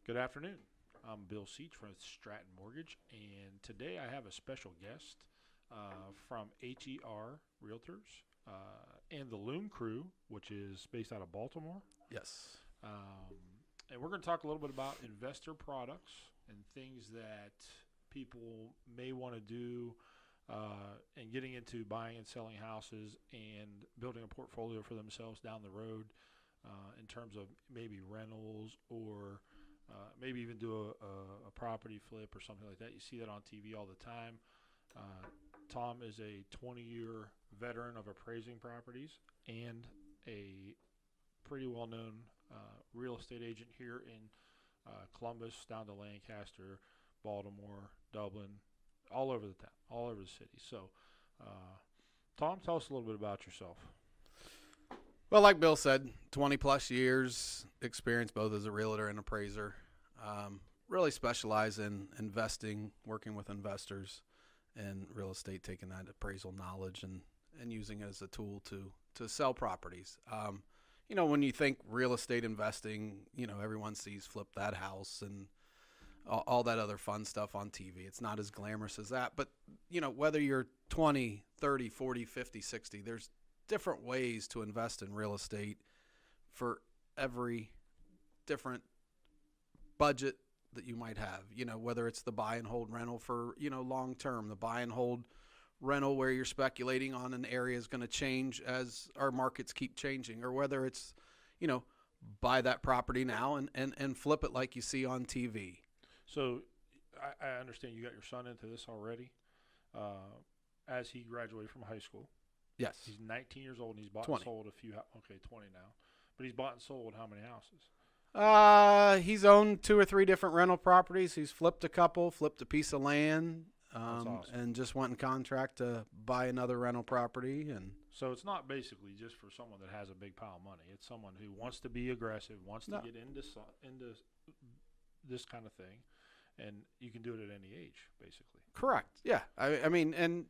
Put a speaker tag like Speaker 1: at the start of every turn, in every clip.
Speaker 1: Good afternoon. I'm bseach from Stratton Mortgage, and today I have a special guest from HER Realtors and the Loom Crew, which is based out of Baltimore.
Speaker 2: Yes.
Speaker 1: Um, and we're going to talk a little bit about investor products and things that people may want to do and getting into buying and selling houses and building a portfolio for themselves down the road in terms of maybe rentals or maybe even do a property flip or something like that. You see that on TV all the time. Tom is a 20-year veteran of appraising properties and a pretty well-known real estate agent here in Columbus, down to Lancaster, Baltimore, Dublin, all over the town, all over the city. So, Tom, tell us a little bit about yourself.
Speaker 2: Well, like Bill said, 20 plus years experience both as a realtor and appraiser. Really specialize in investing, working with investors and real estate, taking that appraisal knowledge and using it as a tool to sell properties. When you think real estate investing, everyone sees Flip That House and all that other fun stuff on TV. It's not as glamorous as that. But, whether you're 20, 30, 40, 50, 60, there's different ways to invest in real estate for every different budget that you might have. Whether it's the buy and hold rental for, long term, the buy and hold rental where you're speculating on an area is going to change as our markets keep changing, or whether it's, buy that property now and flip it like you see on TV.
Speaker 1: So I understand you got your son into this already as he graduated from high school.
Speaker 2: Yes.
Speaker 1: He's 19 years old and he's bought
Speaker 2: 20.
Speaker 1: and sold 20 now. But he's bought and sold how many houses?
Speaker 2: He's owned 2 or 3 different rental properties. He's flipped a couple, flipped a piece of land,
Speaker 1: Awesome.
Speaker 2: and just went in contract to buy another rental property. And
Speaker 1: So it's not basically just for someone that has a big pile of money. It's someone who wants to be aggressive, wants to get into this kind of thing, and you can do it at any age, basically.
Speaker 2: correct. Yeah. I mean, and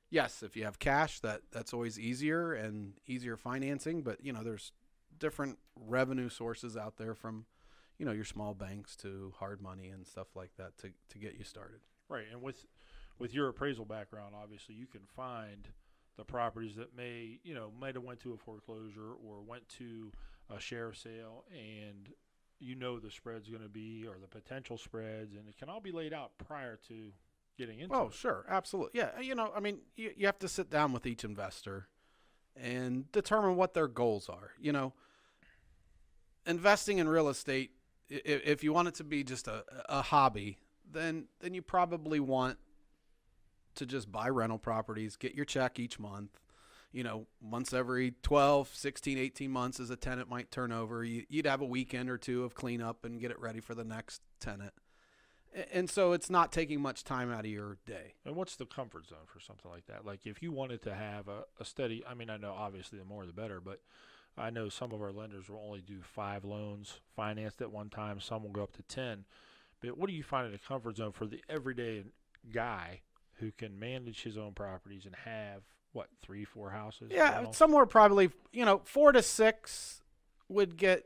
Speaker 2: yes, if you have cash, that's always easier and easier financing. But there's different revenue sources out there from, your small banks to hard money and stuff like that to get you started.
Speaker 1: Right, and with your appraisal background, obviously you can find the properties that might have went to a foreclosure or went to a sheriff sale, and the spread's going to be, or the potential spreads, and it can all be laid out prior to getting into
Speaker 2: Oh,
Speaker 1: it.
Speaker 2: sure. Absolutely. Yeah. You have to sit down with each investor and determine what their goals are. Investing in real estate, if you want it to be just a hobby, then you probably want to just buy rental properties, get your check each month. Once every 12, 16, 18 months as a tenant might turn over, you'd have a weekend or two of cleanup and get it ready for the next tenant. And so it's not taking much time out of your day.
Speaker 1: And what's the comfort zone for something like that? Like if you wanted to have a steady, I know obviously the more the better, but I know some of our lenders will only do 5 loans financed at one time. Some will go up to 10. But what do you find in a comfort zone for the everyday guy who can manage his own properties and have, 3, 4 houses?
Speaker 2: Yeah,
Speaker 1: rentals?
Speaker 2: somewhere probably, 4 to 6 would get,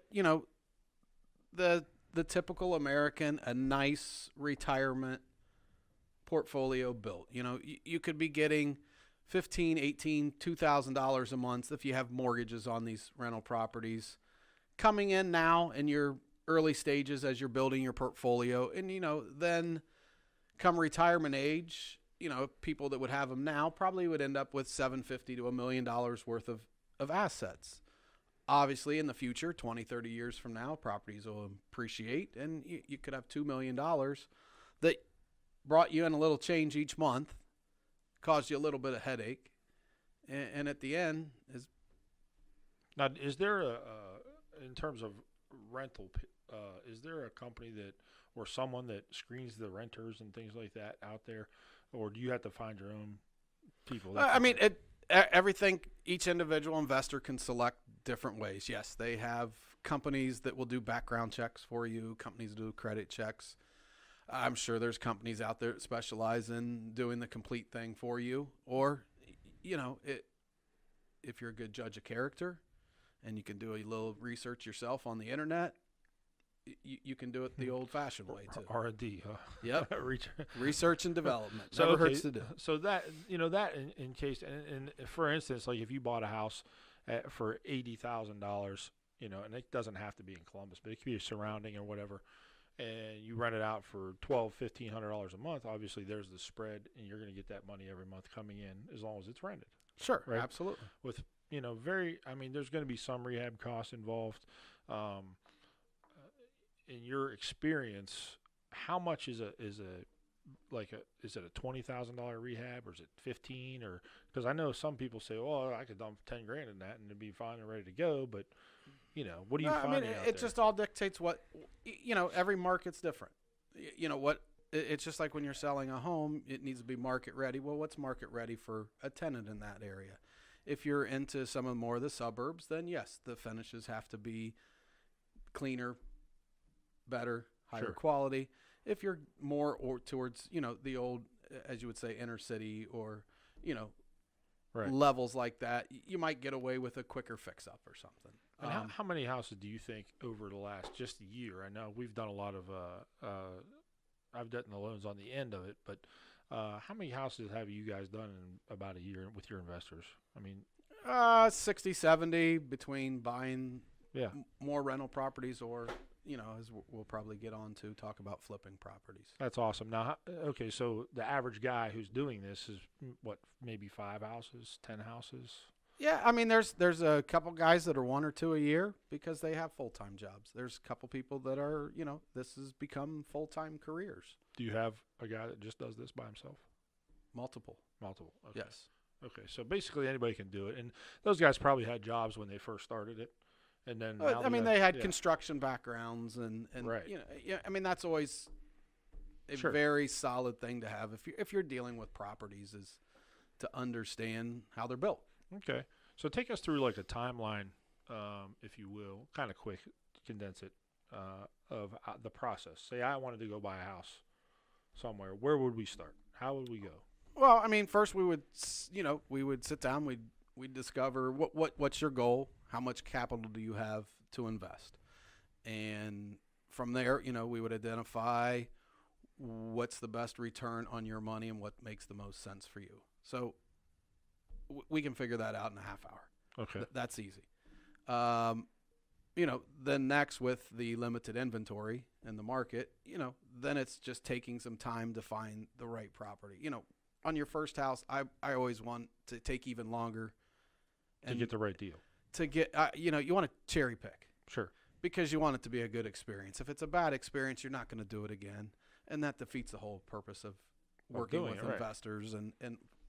Speaker 2: the typical American a nice retirement portfolio built. You could be getting $1,500, $1,800, $2,000 a month if you have mortgages on these rental properties coming in now in your early stages as you're building your portfolio. And, then come retirement age, people that would have them now probably would end up with $750,000 to $1 million worth of assets. Obviously, in the future, 20, 30 years from now, properties will appreciate, and you could have $2 million that brought you in a little change each month, caused you a little bit of headache, and at the end is.
Speaker 1: Now, is there in terms of rental, is there a company or someone that screens the renters and things like that out there, or do you have to find your own people?
Speaker 2: Everything, each individual investor can select different ways. Yes, they have companies that will do background checks for you, companies do credit checks. I'm sure there's companies out there that specialize in doing the complete thing for you. Or, if you're a good judge of character and you can do a little research yourself on the internet, you can do it the old-fashioned way too.
Speaker 1: R&D, huh?
Speaker 2: Yep.
Speaker 1: Reach-
Speaker 2: Research and development.
Speaker 1: So,
Speaker 2: Never
Speaker 1: okay,
Speaker 2: hurts to do.
Speaker 1: So that that in case, and for instance, like if you bought a house for $80,000, and it doesn't have to be in Columbus, but it could be a surrounding or whatever, and you rent it out for $1,200-$1,500 a month. Obviously, there's the spread, and you're going to get that money every month coming in as long as it's rented.
Speaker 2: Sure,
Speaker 1: right?
Speaker 2: absolutely.
Speaker 1: With there's going to be some rehab costs involved. In your experience, how much is is it a $20,000 rehab, or is it 15? Or because I know some people say, well, I could dump 10 grand in that and it'd be fine and ready to go. But what do you find?
Speaker 2: It just all dictates what every market's different. It's just like when you're selling a home, it needs to be market ready. Well, what's market ready for a tenant in that area? If you're into some of more of the suburbs, then yes, the finishes have to be cleaner, better, higher
Speaker 1: Sure.
Speaker 2: quality. If you're more towards, the old, as you would say, inner city or,
Speaker 1: Right.
Speaker 2: levels like that, you might get away with a quicker fix up or something.
Speaker 1: And how many houses do you think over the last just year? I know we've done a lot of I've done the loans on the end of it, but how many houses have you guys done in about a year with your investors? I mean,
Speaker 2: 60, 70 between buying
Speaker 1: yeah.
Speaker 2: more rental properties or, as we'll probably get on to talk about flipping properties.
Speaker 1: That's awesome. Now, okay, so the average guy who's doing this is what, maybe 5 houses, 10 houses?
Speaker 2: Yeah, I mean, there's a couple guys that are 1 or 2 a year because they have full-time jobs. There's a couple people that are, this has become full-time careers.
Speaker 1: Do you have a guy that just does this by himself?
Speaker 2: Multiple.
Speaker 1: Multiple. Okay.
Speaker 2: Yes.
Speaker 1: Okay, so basically anybody can do it, and those guys probably had jobs when they first started it, and then now
Speaker 2: they had construction backgrounds and
Speaker 1: right.
Speaker 2: I mean, that's always a
Speaker 1: Sure.
Speaker 2: very solid thing to have if you're dealing with properties, is to understand how they're built.
Speaker 1: Okay, so take us through like a timeline, if you will, kind of quick, condense it, of the process. Say I wanted to go buy a house somewhere. Where would we start? How would we go?
Speaker 2: Well, I mean, first we would sit down. We'd discover what's your goal, how much capital do you have to invest, and from there, we would identify what's the best return on your money and what makes the most sense for you. So we can figure that out in a half hour.
Speaker 1: Okay,
Speaker 2: that's easy. Then next, with the limited inventory in the market, then it's just taking some time to find the right property. On your first house, I always want to take even longer
Speaker 1: to get the right deal.
Speaker 2: To get, you want to cherry pick.
Speaker 1: Sure.
Speaker 2: Because you want it to be a good experience. If it's a bad experience, you're not going to do it again. And that defeats the whole purpose of working with investors and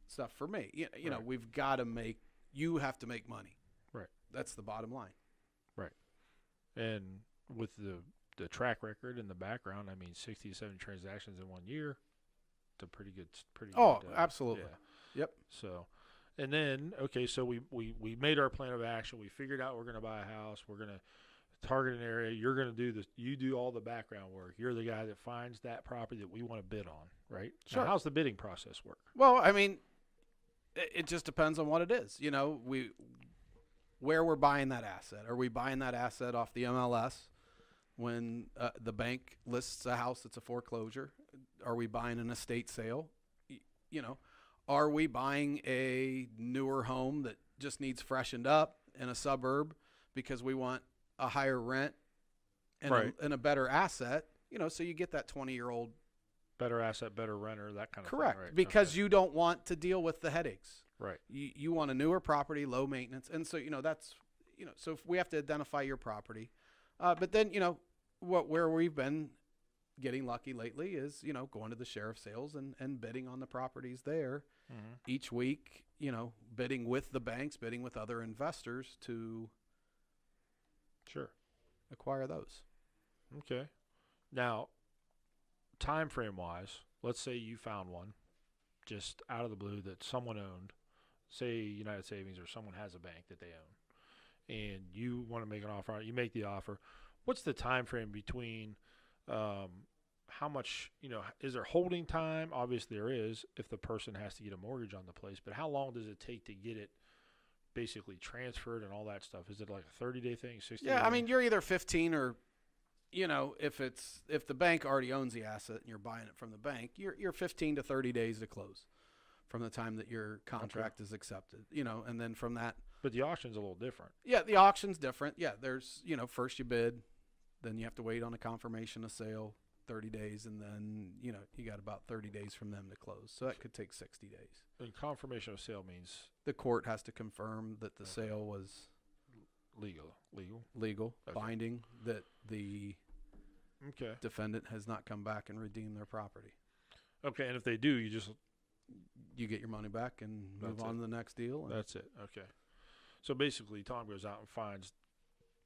Speaker 2: stuff. For me,
Speaker 1: Right.
Speaker 2: we've got to you have to make money.
Speaker 1: Right.
Speaker 2: That's the bottom line.
Speaker 1: Right. And with the track record and the background, I mean, 60 to 70 transactions in 1 year. It's a pretty good.
Speaker 2: Oh, absolutely.
Speaker 1: Yeah.
Speaker 2: Yep.
Speaker 1: So, and then, okay, so we made our plan of action. We figured out we're going to buy a house. We're going to target an area. You're going to do this. You do all the background work. You're the guy that finds that property that we want to bid on, right?
Speaker 2: Sure.
Speaker 1: Now, how's the bidding process work?
Speaker 2: Well, I mean, it just depends on what it is. Where we're buying that asset. Are we buying that asset off the MLS when the bank lists a house that's a foreclosure? Are we buying an estate sale? Are we buying a newer home that just needs freshened up in a suburb because we want a higher rent and,
Speaker 1: Right.
Speaker 2: and a better asset? So you get that 20-year-old.
Speaker 1: Better asset, better renter, that kind of
Speaker 2: Correct.
Speaker 1: thing, right?
Speaker 2: Because you don't want to deal with the headaches.
Speaker 1: Right.
Speaker 2: You want a newer property, low maintenance. And so, that's, so if we have to identify your property. But then, where we've been getting lucky lately is, going to the sheriff sales and bidding on the properties there each week, bidding with the banks, bidding with other investors to
Speaker 1: Sure.
Speaker 2: acquire those.
Speaker 1: Okay. Now, time frame wise, let's say you found one just out of the blue that someone owned, say United Savings or someone has a bank that they own, and you want to make an offer. You make the offer. What's the time frame between how much, is there holding time? Obviously there is if the person has to get a mortgage on the place, but how long does it take to get it basically transferred and all that stuff? Is it like a 30-day thing, 60-day
Speaker 2: Yeah, I
Speaker 1: thing?
Speaker 2: mean, you're either 15 or if the bank already owns the asset and you're buying it from the bank, you're 15 to 30 days to close from the time that your contract is accepted. And then from that.
Speaker 1: But the auction's a little different.
Speaker 2: Yeah, the auction's different. Yeah, there's first you bid, then you have to wait on a confirmation of sale 30 days, and then you got about 30 days from them to close. So that could take 60 days.
Speaker 1: And confirmation of sale means
Speaker 2: the court has to confirm that the sale was
Speaker 1: legal,
Speaker 2: okay. Binding, that the defendant has not come back and redeemed their property.
Speaker 1: Okay, and if they do,
Speaker 2: you get your money back and move on to the next deal.
Speaker 1: That's it. Okay. So basically, Tom goes out and finds.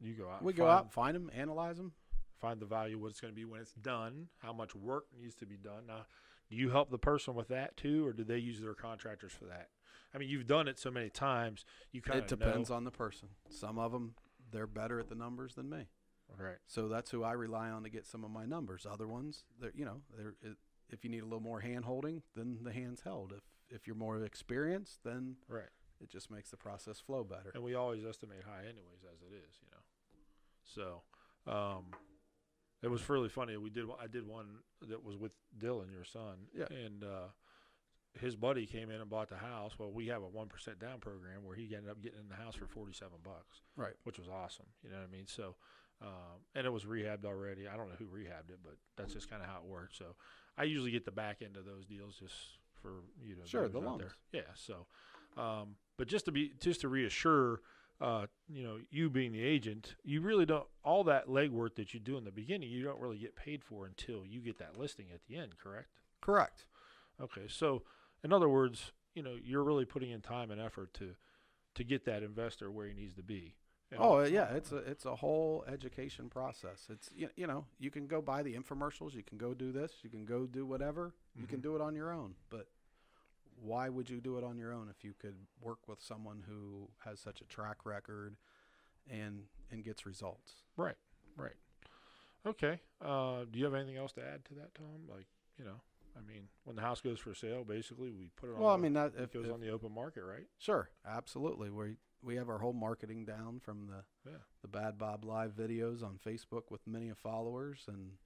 Speaker 1: You go out.
Speaker 2: We go out, find them, analyze them,
Speaker 1: find the value, what it's going to be when it's done, how much work needs to be done. Now, do you help the person with that too, or do they use their contractors for that? I mean, you've done it so many times, you kind of know.
Speaker 2: It depends on the person. Some of them, they're better at the numbers than me.
Speaker 1: Right.
Speaker 2: So that's who I rely on to get some of my numbers. Other ones, if you need a little more hand holding, then the hand's held. If you're more experienced, then it just makes the process flow better.
Speaker 1: And we always estimate high anyways, as it is, So, it was really funny. I did one that was with Dylan, your son.
Speaker 2: Yeah.
Speaker 1: And his buddy came in and bought the house. Well, we have a 1% down program where he ended up getting in the house for $47.
Speaker 2: Right.
Speaker 1: Which was awesome. You know what I mean? So, and it was rehabbed already. I don't know who rehabbed it, but that's just kind of how it works. So, I usually get the back end of those deals just for
Speaker 2: Sure, the loans.
Speaker 1: Yeah. So, but just to reassure. You being the agent, you really don't, all that legwork that you do in the beginning, you don't really get paid for until you get that listing at the end, correct?
Speaker 2: Correct.
Speaker 1: Okay. So, in other words, you're really putting in time and effort to get that investor where he needs to be.
Speaker 2: It's a whole education process. It's, you can go buy the infomercials, you can go do this, you can go do whatever, you can do it on your own, but why would you do it on your own if you could work with someone who has such a track record and gets results?
Speaker 1: Right. Okay. Do you have anything else to add to that, Tom? When the house goes for sale, basically we put it on. It goes on the open market, right?
Speaker 2: Sure, absolutely. We have our whole marketing down from the Bad Bob Live videos on Facebook with many followers and.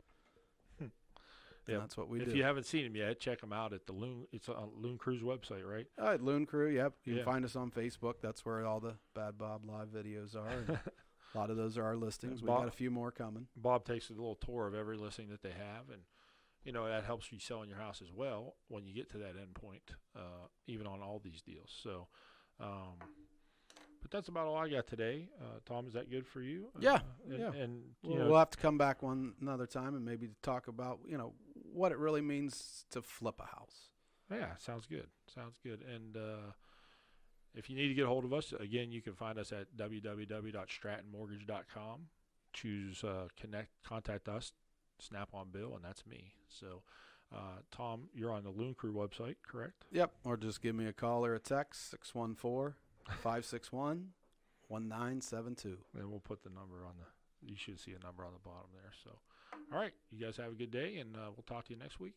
Speaker 2: Yeah, that's what we do.
Speaker 1: If you haven't seen them yet, check them out at the Loon. It's on Loon Crew's website, right?
Speaker 2: At Loon Crew, yep. You can find us on Facebook. That's where all the Bad Bob Live videos are. And a lot of those are our listings. We've got a few more coming.
Speaker 1: Bob takes a little tour of every listing that they have, and that helps you selling your house as well when you get to that end point, even on all these deals. So, but that's about all I got today. Tom, is that good for you?
Speaker 2: Yeah. And we'll have to come back another time and maybe talk about what it really means to flip a house.
Speaker 1: Yeah, sounds good. And if you need to get a hold of us, again, you can find us at www.strattonmortgage.com. Choose contact us, Snap-on Bill, and that's me. So, Tom, you're on the Loon Crew website, correct?
Speaker 2: Yep, or just give me a call or a text, 614-561-1972.
Speaker 1: And we'll put the number you should see a number on the bottom there. So, all right, you guys have a good day, and we'll talk to you next week.